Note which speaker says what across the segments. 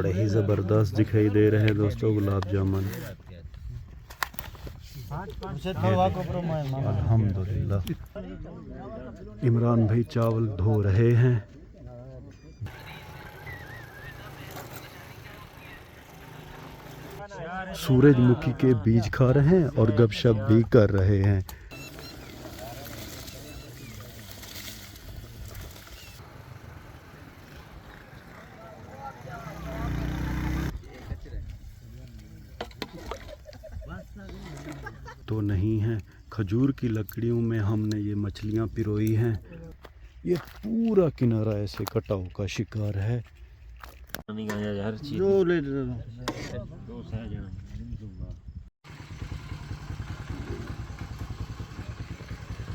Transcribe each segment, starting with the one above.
Speaker 1: बड़े ही ज़बरदस्त दिखाई दे रहे हैं दोस्तों गुलाब जामुन। अल्हम्दुलिल्लाह। इमरान भाई चावल धो रहे हैं। सूरजमुखी के बीज खा रहे हैं और गपशप भी कर रहे हैं। तो नहीं है, खजूर की लकड़ियों में हमने ये मछलियाँ पिरोई हैं। ये पूरा किनारा ऐसे कटाव का शिकार है। जो ले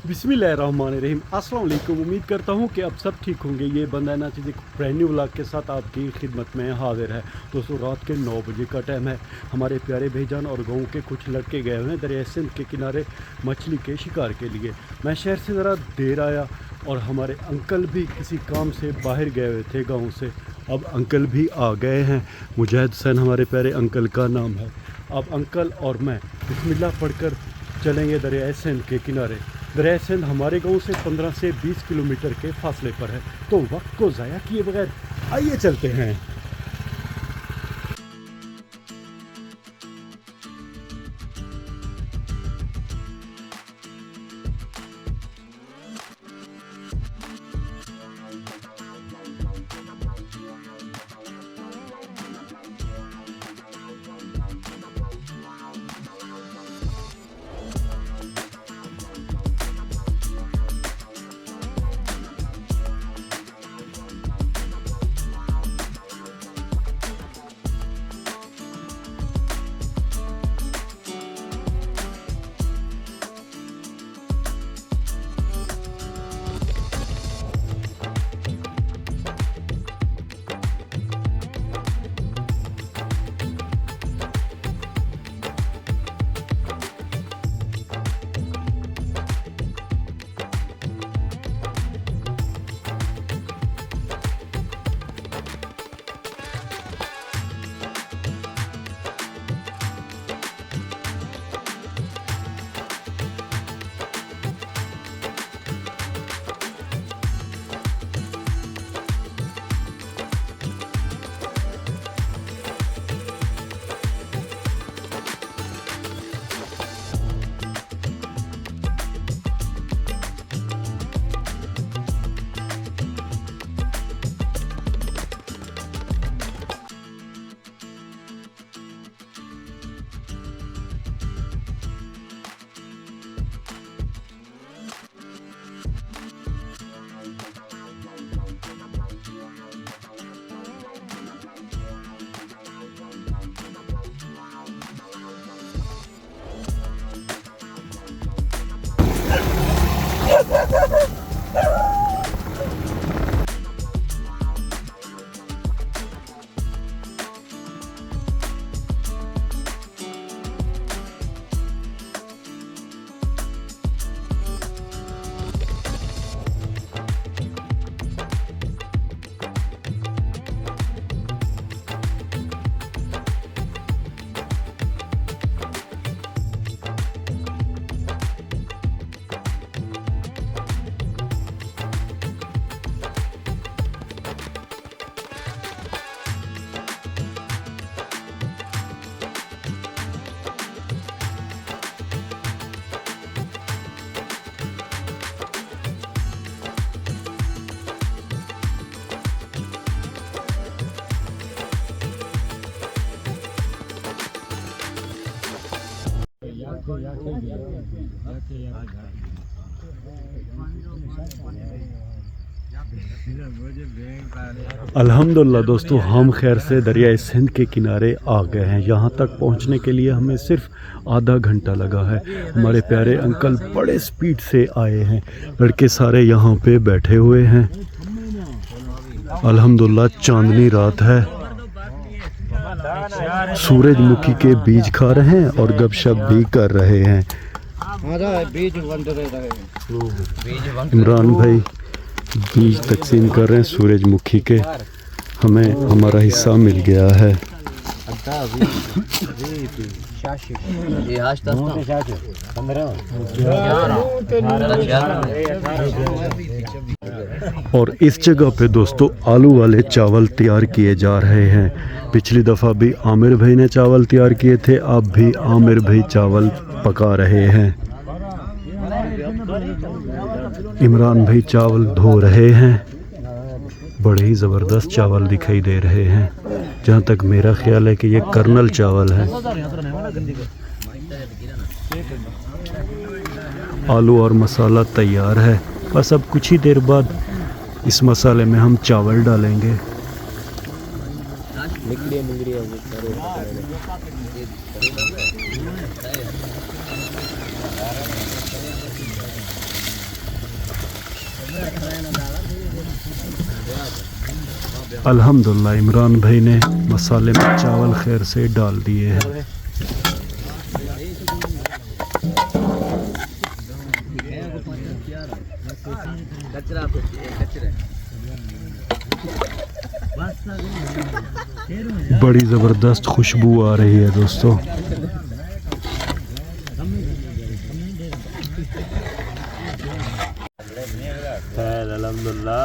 Speaker 1: बिस्मिल्लाहिर्रहमानिर्रहीम। अस्सलाम वालेकुम। उम्मीद करता हूँ कि आप सब ठीक होंगे। ये बंदा ना चीज़ ब्रांड न्यू व्लॉग के साथ आपकी खिदमत में हाजिर है। दोस्तों रात के 9 बजे का टाइम है। हमारे प्यारे भाईजान और गाँव के कुछ लड़के गए हुए हैं दरिया सिंध के किनारे मछली के शिकार के लिए। मैं शहर से ज़रा देर आया और हमारे अंकल भी किसी काम से बाहर गए हुए थे गाँव से। अब अंकल भी आ गए हैं। मुजाहिद हुसैन हमारे प्यारे अंकल का नाम है। अब अंकल और मैं बिस्मिल्लाह पढ़कर चलेंगे दरिया सिंध के किनारे। दरिया सिंध हमारे गांव से 15 से 20 किलोमीटर के फासले पर है। तो वक्त को ज़ाया किए बगैर आइए चलते हैं। अल्हम्दुलिल्लाह दोस्तों, हम खैर से दरिया सिंध के किनारे आ गए हैं। यहाँ तक पहुँचने के लिए हमें सिर्फ आधा घंटा लगा है। हमारे प्यारे अंकल बड़े स्पीड से आए हैं। लड़के सारे यहाँ पे बैठे हुए हैं। अल्हम्दुलिल्लाह चांदनी रात है। सूरजमुखी के बीज खा रहे हैं और गपशप भी कर रहे हैं। इमरान भाई बीज तकसीम कर रहे हैं सूरजमुखी के। हमें हमारा हिस्सा मिल गया है। और इस जगह पे दोस्तों आलू वाले चावल तैयार किए जा रहे हैं। पिछली दफ़ा भी आमिर भाई ने चावल तैयार किए थे, अब भी आमिर भाई चावल पका रहे हैं। इमरान भाई चावल धो रहे हैं। बड़े ही ज़बरदस्त चावल दिखाई दे रहे हैं। जहाँ तक मेरा ख्याल है कि ये कर्नल चावल है। आलू और मसाला तैयार है। बस अब कुछ ही देर बाद इस मसाले में हम चावल डालेंगे। अल्हम्दुलिल्लाह इमरान भाई ने मसाले में चावल खैर से डाल दिए हैं। बड़ी ज़बरदस्त खुशबू आ रही है दोस्तों।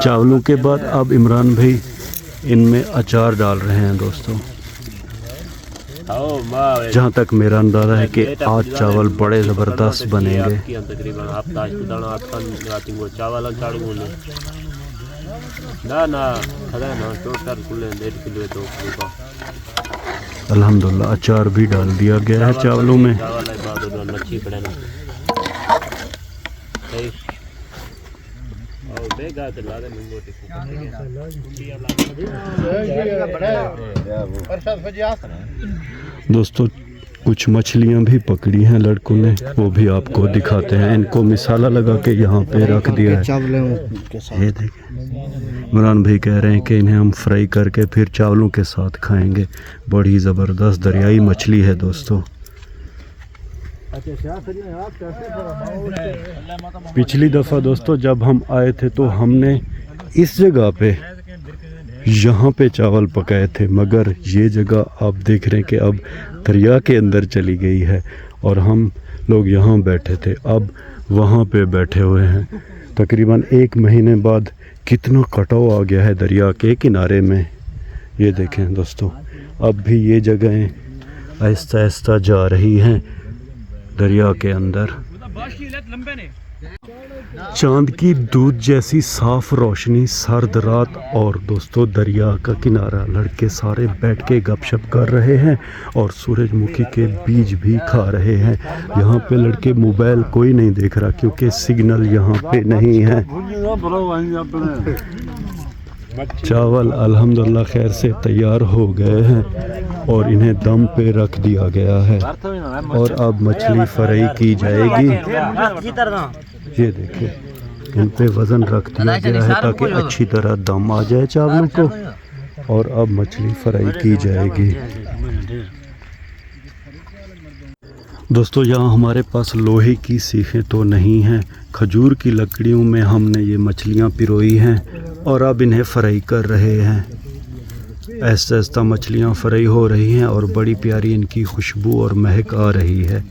Speaker 1: चावलों के बाद अब इमरान भाई इनमें अचार डाल रहे हैं दोस्तों। जहाँ तक मेरा अंदाज़ा है कि आज चावल बड़े ज़बरदस्त बनेंगे। अल्हम्दुलिल्लाह अचार भी डाल दिया गया है चावलों में। दोस्तों कुछ मछलियां भी पकड़ी हैं लड़कों ने, वो भी आपको दिखाते हैं। इनको मिसाला लगा के यहाँ पे रख दिया है। ये देखिए इमरान भाई कह रहे हैं कि इन्हें हम फ्राई करके फिर चावलों के साथ खाएंगे। बड़ी ज़बरदस्त दरियाई मछली है दोस्तों। पिछली दफ़ा दोस्तों जब हम आए थे तो हमने इस जगह पे यहाँ पे चावल पकाए थे, मगर ये जगह आप देख रहे हैं कि अब दरिया के अंदर चली गई है और हम लोग यहाँ बैठे थे, अब वहाँ पे बैठे हुए हैं। तकरीबन 1 महीने बाद कितना कटाव आ गया है दरिया के किनारे में। ये देखें दोस्तों, अब भी ये जगहें आहिस्ता आहिस्ता जा रही हैं दरिया के अंदर। चांद की दूध जैसी साफ रोशनी, सर्द रात और दोस्तों दरिया का किनारा। लड़के सारे बैठ के गपशप कर रहे हैं और सूरजमुखी के बीज भी खा रहे हैं। यहाँ पे लड़के मोबाइल कोई नहीं देख रहा क्योंकि सिग्नल यहाँ पे नहीं है। चावल अल्हम्दुलिल्लाह खैर से तैयार हो गए हैं और इन्हें दम पे रख दिया गया है और अब मछली फ्राई की जाएगी। ये देखिए इन पे वज़न रख दिया गया है ताकि अच्छी तरह दम आ जाए चावलों को और अब मछली फ्राई की जाएगी। दोस्तों यहाँ हमारे पास लोहे की सीखें तो नहीं हैं, खजूर की लकड़ियों में हमने ये मछलियाँ पिरोई हैं और अब इन्हें फ्राई कर रहे हैं। आहिस्ता आहिस्ता मछलियाँ फ्राई हो रही हैं और बड़ी प्यारी इनकी खुशबू और महक आ रही है।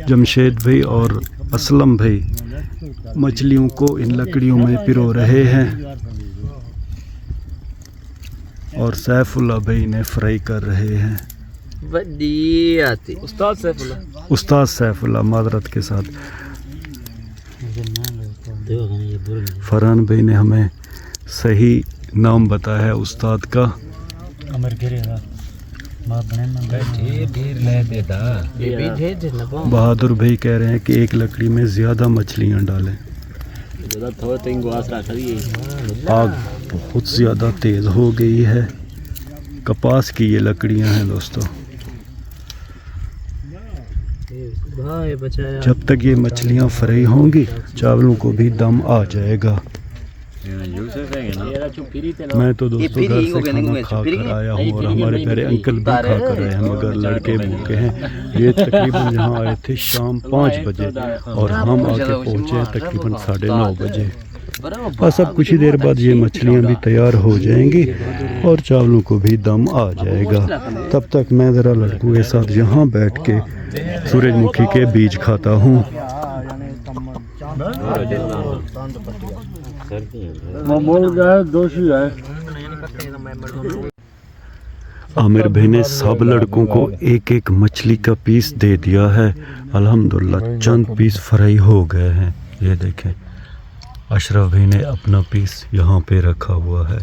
Speaker 1: जमशेद भाई और असलम भाई मछलियों को इन लकड़ियों में पिरो रहे हैं और सैफुल्लाह भाई इन्हें फ्राई कर रहे हैं। उस्ताद सैफुल्लाह मादरत के साथ। फरहान भाई ने हमें सही नाम बताया है उस्ताद का। बहादुर भाई कह रहे हैं कि एक लकड़ी में ज़्यादा मछलियाँ डालें। आग बहुत ज़्यादा तेज़ हो गई है। कपास की ये लकड़ियाँ हैं दोस्तों। जब तक ये मछलियाँ फ्राई होंगी चावलों को भी दम आ जाएगा। मैं तो दोस्तों घर से खाना खा कर आया हूँ और हमारे प्यारे अंकल भी खा कर रहे हैं, मगर लड़के भूखे हैं। ये तकरीबन यहाँ आए थे शाम 5 बजे और हम आके पहुँचे हैं तकरीबन 9:30 बजे। बस अब कुछ ही देर बाद ये मछलियाँ भी तैयार हो जाएंगी और चावलों को भी दम आ जाएगा। तब तक मैं ज़रा लड़कों के साथ यहाँ बैठ के सूरजमुखी के बीज खाता हूँ। आमिर भाई ने सब लड़कों को एक एक मछली का पीस दे दिया है। अल्हम्दुलिल्लाह चंद पीस फ्राई हो गए हैं। ये देखें, अशरफ भाई ने अपना पीस यहाँ पे रखा हुआ है।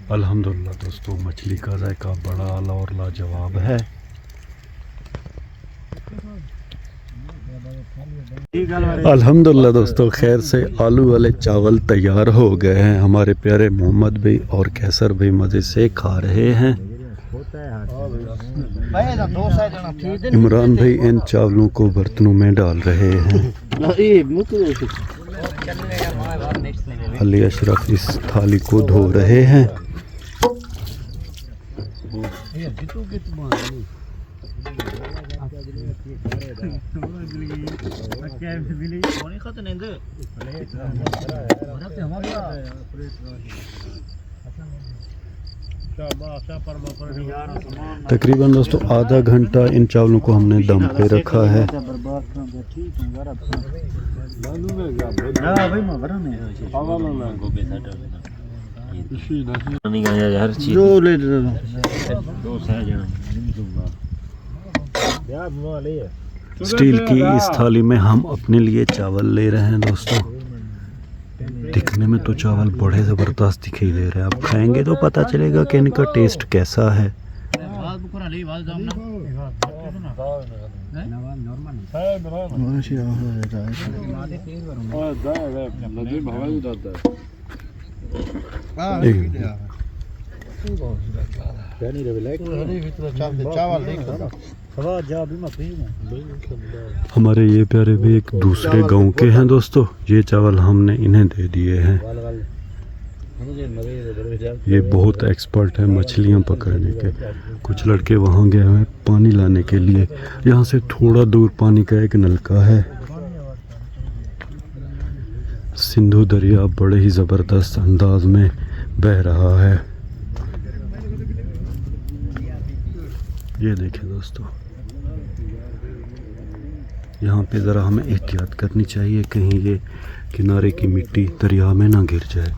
Speaker 1: अल्हम्दुलिल्लाह दोस्तों, मछली का जायका बड़ा आला और लाजवाब है। अल्हम्दुलिल्लाह दोस्तों, खैर से आलू वाले चावल तैयार हो गए हैं। हमारे प्यारे मोहम्मद भाई और कैसर भाई मज़े से खा रहे हैं। इमरान भाई इन चावलों को बर्तनों में डाल रहे हैं। अली अशरफ इस थाली को धो रहे हैं। तकरीबन दोस्तों आधा घंटा इन चावलों को हमने दम पे रखा है। स्टील की इस थाली में हम अपने लिए चावल ले रहे हैं दोस्तों। दिखने में तो चावल बड़े ज़बरदस्त दिखाई दे रहे हैं। अब खाएंगे तो पता चलेगा कि इनका टेस्ट कैसा है। हमारे ये प्यारे भी एक दूसरे गांव के हैं दोस्तों। ये चावल हमने इन्हें दे दिए हैं। ये बहुत एक्सपर्ट है मछलियां पकड़ने के। कुछ लड़के वहां गए हैं पानी लाने के लिए। यहाँ से थोड़ा दूर पानी का एक नलका है। सिंधु दरिया बड़े ही ज़बरदस्त अंदाज में बह रहा है। ये देखें दोस्तों, यहाँ पे ज़रा हमें एहतियात करनी चाहिए, कहीं ये किनारे की मिट्टी दरिया में ना गिर जाए।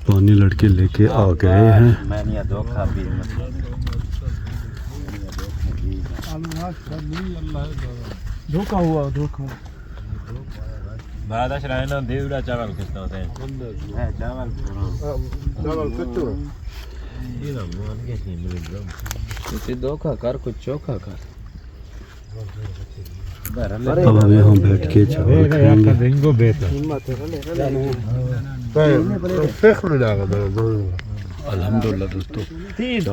Speaker 1: पानी लड़के लेके आ गए हैं। धोखा हुआ, धोखा। चावल कितना होते हैं? धोखा कर, कुछ चोखा कर। अब हम यहाँ बैठ के चावल खाएंगे। अल्हम्दुलिल्लाह दोस्तों,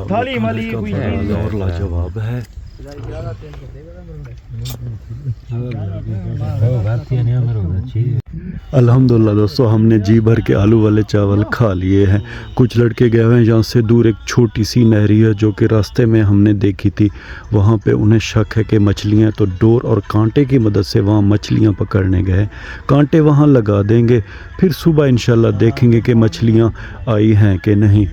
Speaker 1: थाली माली और लाजवाब है। अल्हम्दुलिल्लाह दोस्तों, हमने जी भर के आलू वाले चावल खा लिए हैं। कुछ लड़के गए हुए हैं यहाँ से दूर, एक छोटी सी नहरी है जो कि रास्ते में हमने देखी थी। वहाँ पे उन्हें शक है कि मछलियाँ, तो डोर और कांटे की मदद से वहाँ मछलियाँ पकड़ने गए। कांटे वहाँ लगा देंगे, फिर सुबह इंशाल्लाह देखेंगे कि मछलियाँ आई हैं कि नहीं।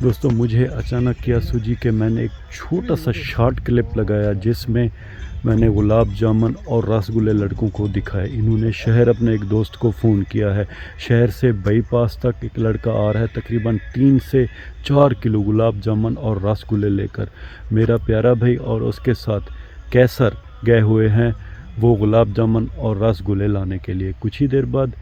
Speaker 1: दोस्तों मुझे अचानक क्या सूझी कि मैंने एक छोटा सा शॉर्ट क्लिप लगाया जिसमें मैंने गुलाब जामुन और रसगुल्ले लड़कों को दिखाए। इन्होंने शहर अपने एक दोस्त को फ़ोन किया है। शहर से बाईपास तक एक लड़का आ रहा है तकरीबन 3 से 4 किलो गुलाब जामुन और रसगुल्ले लेकर। मेरा प्यारा भाई और उसके साथ कैसर गए हुए हैं वो गुलाब जामुन और रसगुल्ले लाने के लिए। कुछ ही देर बाद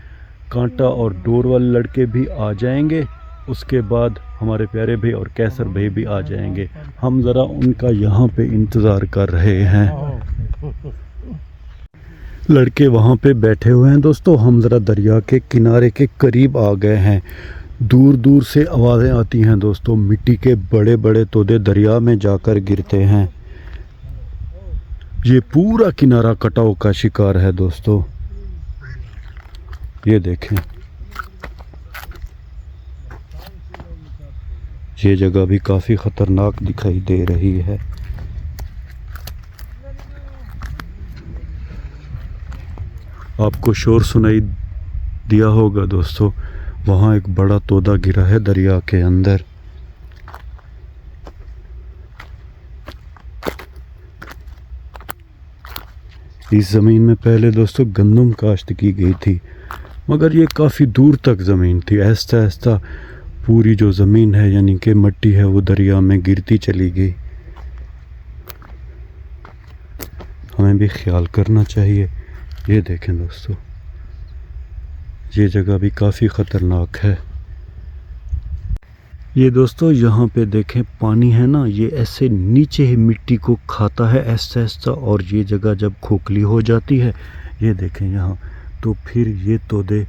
Speaker 1: कांटा और डोर वाले लड़के भी आ जाएंगे। उसके बाद हमारे प्यारे भाई और कैसर भाई भी आ जाएंगे। हम ज़रा उनका यहाँ पे इंतज़ार कर रहे हैं। लड़के वहाँ पे बैठे हुए हैं दोस्तों। हम ज़रा दरिया के किनारे के करीब आ गए हैं। दूर दूर से आवाज़ें आती हैं दोस्तों, मिट्टी के बड़े बड़े तोदे दरिया में जाकर गिरते हैं। ये पूरा किनारा कटाव का शिकार है दोस्तों। ये देखें, ये जगह भी काफ़ी ख़तरनाक दिखाई दे रही है। आपको शोर सुनाई दिया होगा दोस्तों, वहाँ एक बड़ा तोदा गिरा है दरिया के अंदर। इस ज़मीन में पहले दोस्तों गंदम काश्त की गई थी, मगर ये काफ़ी दूर तक ज़मीन थी। आहिस्ता आहिस्ता पूरी जो ज़मीन है यानी कि मिट्टी है वो दरिया में गिरती चली गई। हमें भी ख्याल करना चाहिए। ये देखें दोस्तों, ये जगह भी काफ़ी ख़तरनाक है। ये दोस्तों यहाँ पे देखें, पानी है ना, ये ऐसे नीचे ही मिट्टी को खाता है ऐसा ऐसा, और ये जगह जब खोखली हो जाती है, ये देखें यहाँ, तो फिर ये तोदे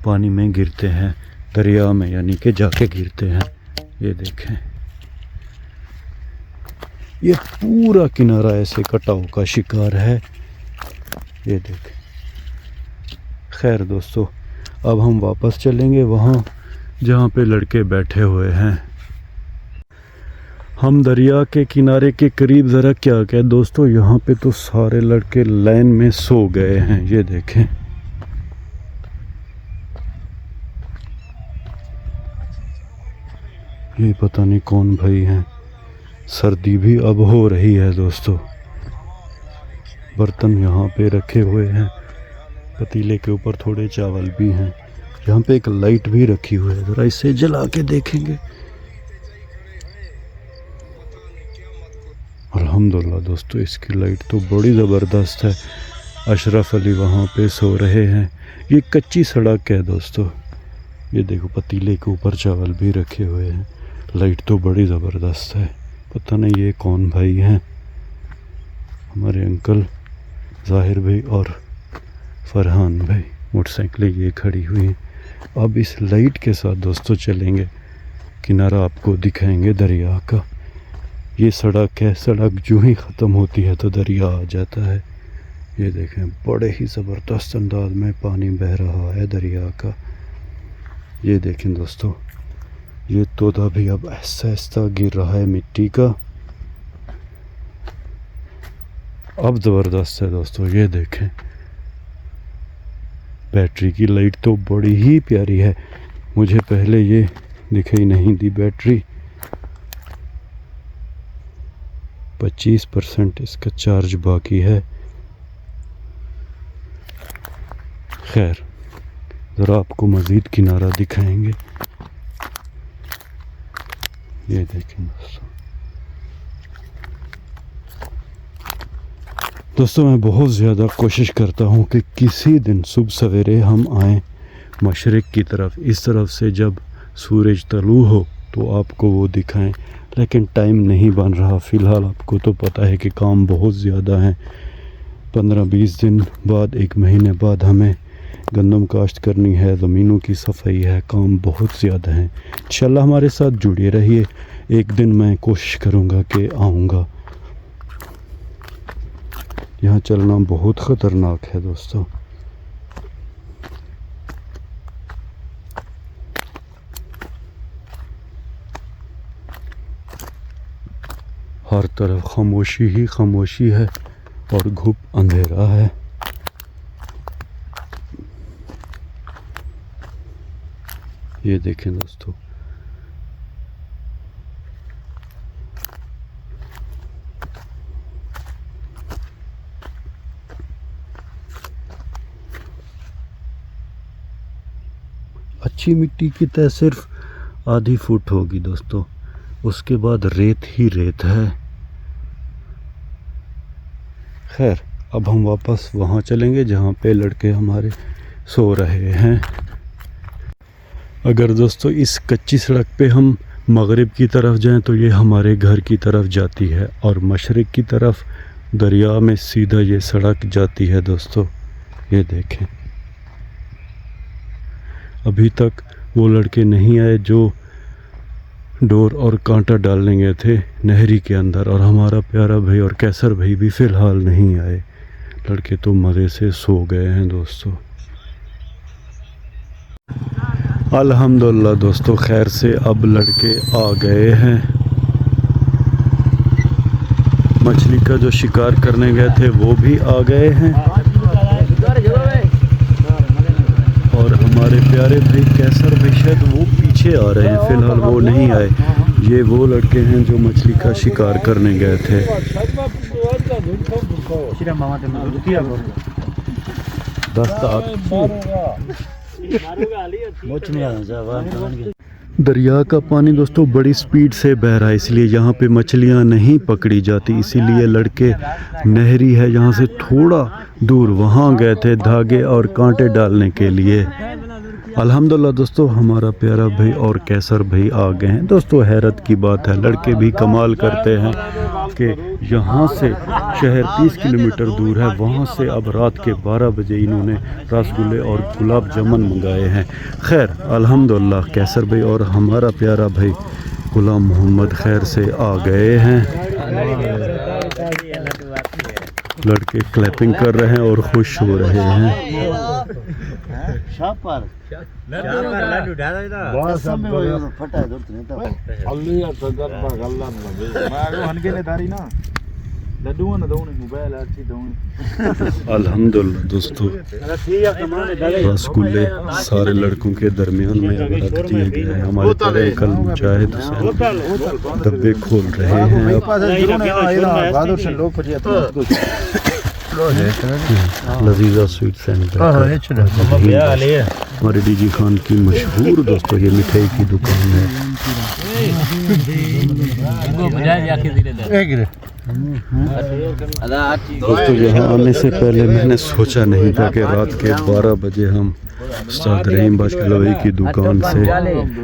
Speaker 1: पानी में गिरते हैं दरिया में, यानी कि जाके गिरते हैं। ये देखें, ये पूरा किनारा ऐसे कटाव का शिकार है। ये देखें। खैर दोस्तों, अब हम वापस चलेंगे वहाँ जहाँ पे लड़के बैठे हुए हैं। हम दरिया के किनारे के करीब ज़रा क्या क्या दोस्तों, यहाँ पे तो सारे लड़के लाइन में सो गए हैं। ये देखें, ये पता नहीं कौन भाई हैं। सर्दी भी अब हो रही है दोस्तों। बर्तन यहाँ पे रखे हुए हैं, पतीले के ऊपर थोड़े चावल भी हैं। यहाँ पे एक लाइट भी रखी हुई है, ज़रा इसे जला के देखेंगे। अल्हम्दुलिल्लाह दोस्तों, इसकी लाइट तो बड़ी ज़बरदस्त है। अशरफ अली वहाँ पे सो रहे हैं। ये कच्ची सड़क है दोस्तों। ये देखो, पतीले के ऊपर चावल भी रखे हुए हैं। लाइट तो बड़ी ज़बरदस्त है। पता नहीं ये कौन भाई हैं। हमारे अंकल ज़ाहिर भाई और फरहान भाई, मोटरसाइकिलें ये खड़ी हुई हैं। अब इस लाइट के साथ दोस्तों चलेंगे, किनारा आपको दिखाएंगे दरिया का। ये सड़क है, सड़क जो ही ख़त्म होती है तो दरिया आ जाता है। ये देखें, बड़े ही ज़बरदस्त अंदाज में पानी बह रहा है दरिया का। ये देखें दोस्तों, ये तोदा भी अब ऐसा ऐसा गिर रहा है मिट्टी का। अब ज़बरदस्त है दोस्तों। ये देखें, बैटरी की लाइट तो बड़ी ही प्यारी है। मुझे पहले ये दिखाई नहीं दी बैटरी। 25% इसका चार्ज बाकी है। खैर, ज़रा आपको मज़ीद किनारा दिखाएंगे। ये देखें दोस्तों, मैं बहुत ज़्यादा कोशिश करता हूँ कि किसी दिन सुबह सवेरे हम आएँ मशरिक़ की तरफ, इस तरफ से जब सूरज तलू हो तो आपको वो दिखाएं, लेकिन टाइम नहीं बन रहा। फ़िलहाल आपको तो पता है कि काम बहुत ज़्यादा है। 15-20 दिन बाद, 1 महीने बाद हमें गंदम काश्त करनी है, ज़मीनों की सफाई है, काम बहुत ज़्यादा है। इंशाल्लाह हमारे साथ जुड़े रहिए। एक दिन मैं कोशिश करूँगा कि आऊँगा। यहाँ चलना बहुत ख़तरनाक है दोस्तों। हर तरफ खामोशी ही खामोशी है और घुप अंधेरा है। ये देखें दोस्तों, अच्छी मिट्टी की तह सिर्फ आधी फुट होगी दोस्तों, उसके बाद रेत ही रेत है। खैर, अब हम वापस वहाँ चलेंगे जहाँ पे लड़के हमारे सो रहे हैं। अगर दोस्तों इस कच्ची सड़क पे हम मगरिब की तरफ जाएं तो ये हमारे घर की तरफ जाती है, और मशरिक़ की तरफ दरिया में सीधा ये सड़क जाती है दोस्तों। ये देखें, अभी तक वो लड़के नहीं आए जो डोर और कांटा डालने गए थे नहरी के अंदर, और हमारा प्यारा भाई और कैसर भाई भी फ़िलहाल नहीं आए। लड़के तो मज़े से सो गए हैं दोस्तों। अल्हम्दुलिल्लाह दोस्तों, खैर से अब लड़के आ गए हैं। मछली का जो शिकार करने गए थे वो भी आ गए हैं, और हमारे प्यारे भाई कैसर भाई शायद वो पीछे आ रहे हैं, फ़िलहाल वो नहीं आए। ये वो लड़के हैं जो मछली का शिकार करने गए थे। दरिया का पानी दोस्तों बड़ी स्पीड से बह रहा है, इसलिए यहाँ पे मछलियाँ नहीं पकड़ी जाती, इसीलिए लड़के नहरी है यहाँ से थोड़ा दूर वहाँ गए थे धागे और कांटे डालने के लिए। अल्हम्दुलिल्लाह दोस्तों, हमारा प्यारा भाई और कैसर भाई आ गए हैं। दोस्तों हैरत की बात है, लड़के भी कमाल करते हैं कि यहाँ से शहर 30 किलोमीटर दूर है, वहाँ से अब रात के 12 बजे इन्होंने रसगुल्ले और गुलाब जामुन मंगाए हैं। खैर अल्हम्दुलिल्लाह कैसर भाई और हमारा प्यारा भाई गुलाम मोहम्मद खैर से आ गए हैं। लड़के क्लैपिंग कर रहे हैं और खुश हो रहे हैं। अल्हम्दुलिल्लाह दोस्तों, रसगुल्ले सारे लड़कों के दरमियान में रख दिए गए हैं। हमारे तरह कल मुजाहिद हुसैन डब्बे खोल रहे हैं। लजीजा स्वीट सेंटर हमारे डीजी खान की मशहूर दोस्तों ये मिठाई की दुकान है। दोस्तों यहाँ आने से पहले मैंने सोचा नहीं था कि रात के 12 बजे हम उस्ताद रहीम बाशकलवी की दुकान से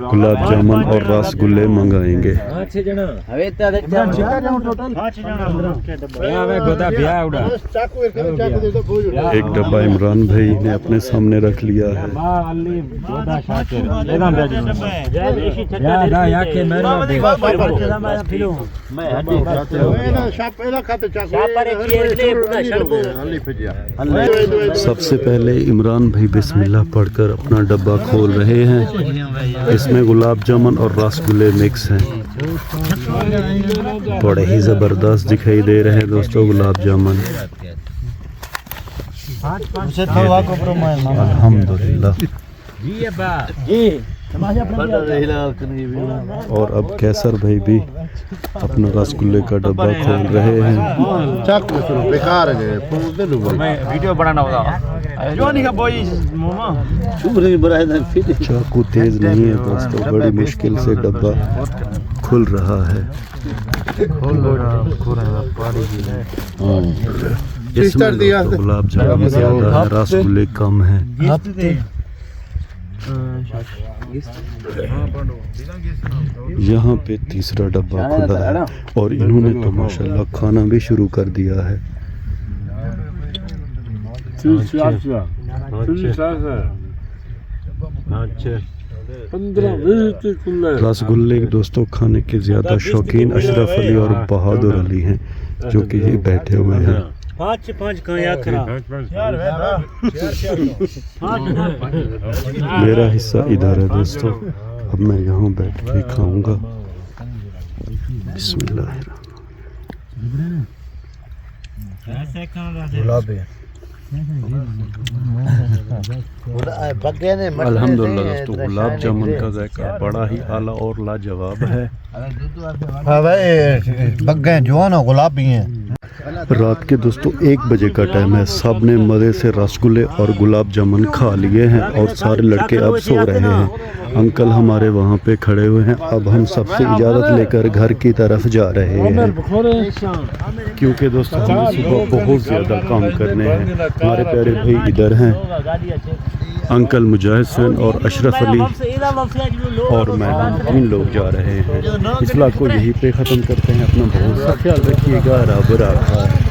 Speaker 1: गुलाब जामुन और रसगुल्ले मंगाएंगे। एक डब्बा इमरान भाई ने अपने सामने रख लिया है। सबसे पहले इमरान भाई बिस्मिल्लाह पढ़कर अपना डब्बा खोल रहे हैं। इसमें गुलाब जामुन और रसगुल्ले मिक्स हैं, बड़े ही ज़बरदस्त दिखाई दे रहे हैं दोस्तों गुलाब जामुन। अल्हम्दुलिल्लाह। और अब कैसर भाई भी अपना रसगुल्ले का डब्बा खोल रहे हैं। चाकू तेज नहीं है दोस्तों, बड़ी मुश्किल से डब्बा खुल रहा है। इसमें गुलाब जामुन ज्यादा है, रसगुल्ले कम है। यहाँ पे तीसरा डब्बा खुला है और इन्होंने तो माशाल्लाह खाना भी शुरू कर दिया है। रसगुल्ले दोस्तों खाने के ज़्यादा शौकीन अशरफ अली और बहादुर अली हैं, जो कि ये बैठे हुए हैं। मेरा हिस्सा इधर है दोस्तों, अब मैं यहाँ बैठ के खाऊंगा। अल्हम्दुलिल्लाह दोस्तों, गुलाब जामुन का जायका बड़ा ही आला और लाजवाब है। गुलाबी हैं। रात के दोस्तों 1 बजे का टाइम है, सब ने मज़े से रसगुल्ले और गुलाब जामुन खा लिए हैं और सारे लड़के अब सो रहे हैं। अंकल हमारे वहाँ पे खड़े हुए हैं। अब हम सबसे इजाज़त लेकर घर की तरफ जा रहे हैं, क्योंकि दोस्तों हमें सुबह बहुत ज़्यादा काम करने हैं। हमारे प्यारे भाई इधर हैं, अंकल मुजाहिद हुसैन और अशरफ अली और मैं, हम 3 लोग जा रहे हैं। इस व्लॉग को यहीं पे ख़त्म करते हैं। अपना बहुत सा ख्याल रखिएगा। रब रखा है।